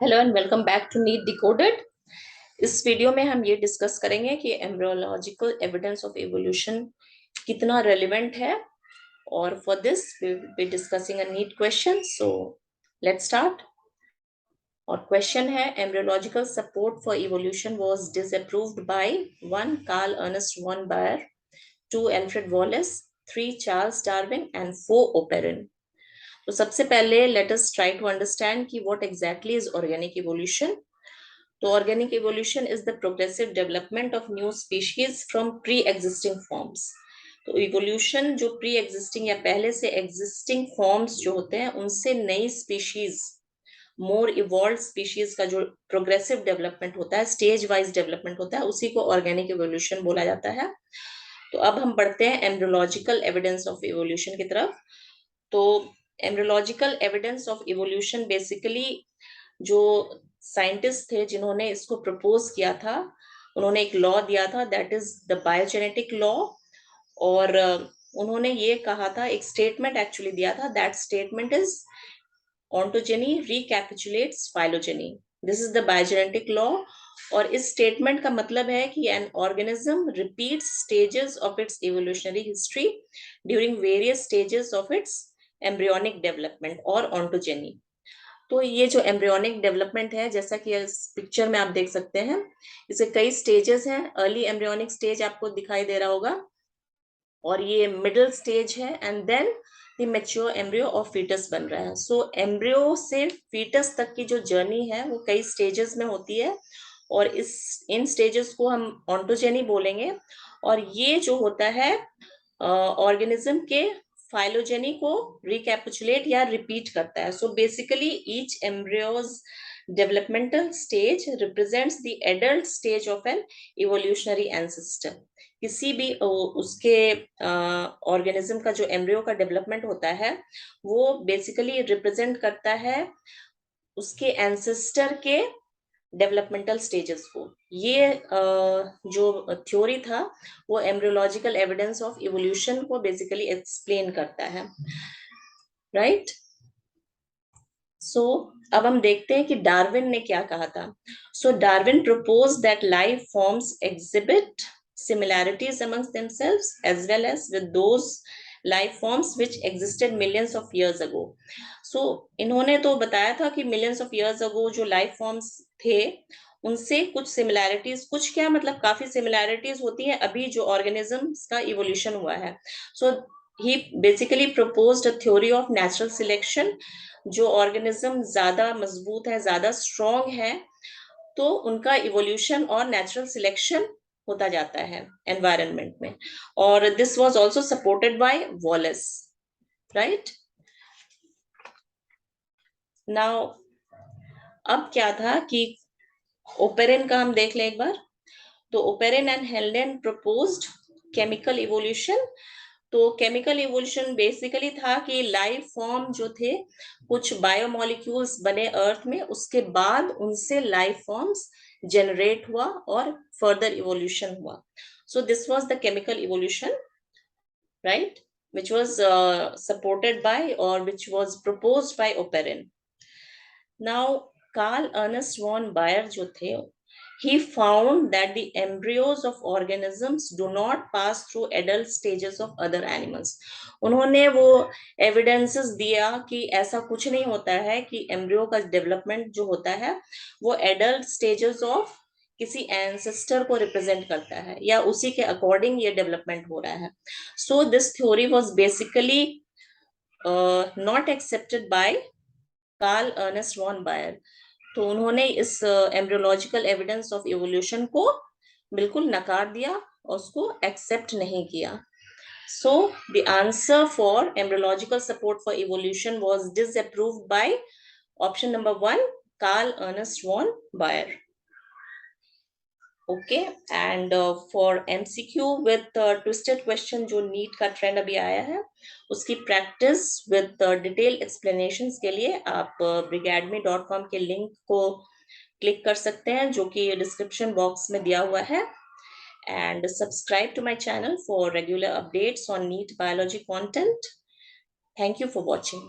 Hello and welcome back to NEET decoded. इस video में हम ये डिस्कस करेंगे कि एम्ब्रियोलॉजिकल एविडेंस ऑफ इवोल्यूशन कितना रेलिवेंट है। और for this we will be discussing a NEET question. So let's start. और क्वेश्चन है, embryological support for evolution was disapproved by 1 Karl Ernest von Baer, 2 Alfred Wallace, 3 Charles Darwin and 4 Oparin. तो सबसे पहले let us try to understand कि what exactly is organic evolution. तो organic evolution is the progressive development of new species from pre existing forms. तो evolution जो pre existing या पहले से एग्जिस्टिंग फॉर्म्स जो होते हैं उनसे नई स्पीशीज, मोर इवॉल्व स्पीशीज का जो प्रोग्रेसिव डेवलपमेंट होता है, स्टेज वाइज डेवलपमेंट होता है, उसी को ऑर्गेनिक इवोल्यूशन बोला जाता है। तो अब हम बढ़ते हैं एम्ब्रियोलॉजिकल एविडेंस ऑफ इवोल्यूशन की तरफ। तो embryological evidence of evolution basically जो साइंटिस्ट थे जिन्होंने इसको प्रपोज किया था, उन्होंने एक लॉ दिया था, that is the biogenetic law. और उन्होंने ये कहा था, एक स्टेटमेंट एक्चुअली दिया था, that statement is ontogeny recapitulates phylogeny. This is the biogenetic law. और इस स्टेटमेंट का मतलब है कि an organism repeats stages of its evolutionary history during various stages of its embryonic development और ऑन्टोजेनी। तो ये जो एम्ब्रियोनिक डेवलपमेंट है, जैसा कि इस पिक्चर में आप देख सकते हैं, इसे कई स्टेजेस हैं। अर्ली एम्ब्रियोनिक स्टेज आपको दिखाई दे रहा होगा, और ये मिडिल स्टेज है, and then the mature embryo और फीटस बन रहा है। सो एम्ब्रियो से फीटस तक की जो जर्नी है वो कई स्टेजेस में होती है, और इन स्टेजेस को हम ऑन्टोजेनी बोलेंगे। और ये जो होता है ऑर्गेनिज्म के फाइलोजेनी को रिकैपिचुलेट या रिपीट करता है। So basically each embryos developmental stage represents the adult stage of an evolutionary ancestor. किसी भी उसके ऑर्गेनिज्म का जो एम्ब्रियो का डेवलपमेंट होता है वो बेसिकली रिप्रेजेंट करता है उसके एंसेस्टर के डेवलपमेंटल स्टेजेस को। ये जो थ्योरी था वो एम्ब्रियोलॉजिकल एविडेंस ऑफ इवोल्यूशन को बेसिकली एक्सप्लेन करता है, राइट। सो अब हम देखते हैं कि डार्विन ने क्या कहा था। So Darwin propose that life forms exhibit similarities amongst themselves as well as with those life forms which existed millions of years ago. So इन्होंने तो बताया था कि millions of years ago जो life forms थे उनसे कुछ similarities, कुछ क्या मतलब काफी similarities होती हैं अभी जो organisms का evolution हुआ है। So he basically proposed a theory of natural selection। जो ऑर्गेनिज्म ज्यादा मजबूत है, ज्यादा स्ट्रॉन्ग है, तो उनका इवोल्यूशन और नेचुरल सिलेक्शन होता जाता है एनवायरनमेंट में। और this was also supported by Wallace, right. Now अब क्या था कि ओपेरिन का हम देख लें एक बार। तो Oparin and हेल्डेन proposed chemical evolution. तो केमिकल इवोल्यूशन बेसिकली था कि लाइफ फॉर्म जो थे, कुछ बायोमोलिक्यूल्स बने अर्थ में, उसके बाद उनसे लाइफ फॉर्म्स जनरेट हुआ और फर्दर इवोल्यूशन हुआ। So this was the chemical evolution, right, which was supported by or which was proposed by Oparin. Now, Carl Ernest von Bayer जो थे, he found that the embryos of organisms do not pass through adult stages of other animals. उन्होंने वो evidences दिया कि ऐसा कुछ नहीं होता है कि एम्ब्रियो का डेवलपमेंट जो होता है वो एडल्ट स्टेजेस ऑफ किसी एंसेस्टर को रिप्रेजेंट करता है या उसी के अकॉर्डिंग ये डेवलपमेंट हो रहा है। So this theory was basically not accepted by Karl Ernest von Baer. तो उन्होंने इस एम्ब्रियोलॉजिकल एविडेंस ऑफ इवोल्यूशन को बिल्कुल नकार दिया और उसको एक्सेप्ट नहीं किया। So the answer for embryological support for evolution was disapproved by option number 1, Carl Ernest von Bayer. Okay, and for MCQ with twisted question जो नीट का ट्रेंड अभी आया है उसकी प्रैक्टिस विद डिटेल एक्सप्लेनेशंस के लिए आप brigadme.com के लिंक को क्लिक कर सकते हैं जो कि डिस्क्रिप्शन बॉक्स में दिया हुआ है। And subscribe to my channel for regular updates on NEET biology content. Thank you for watching.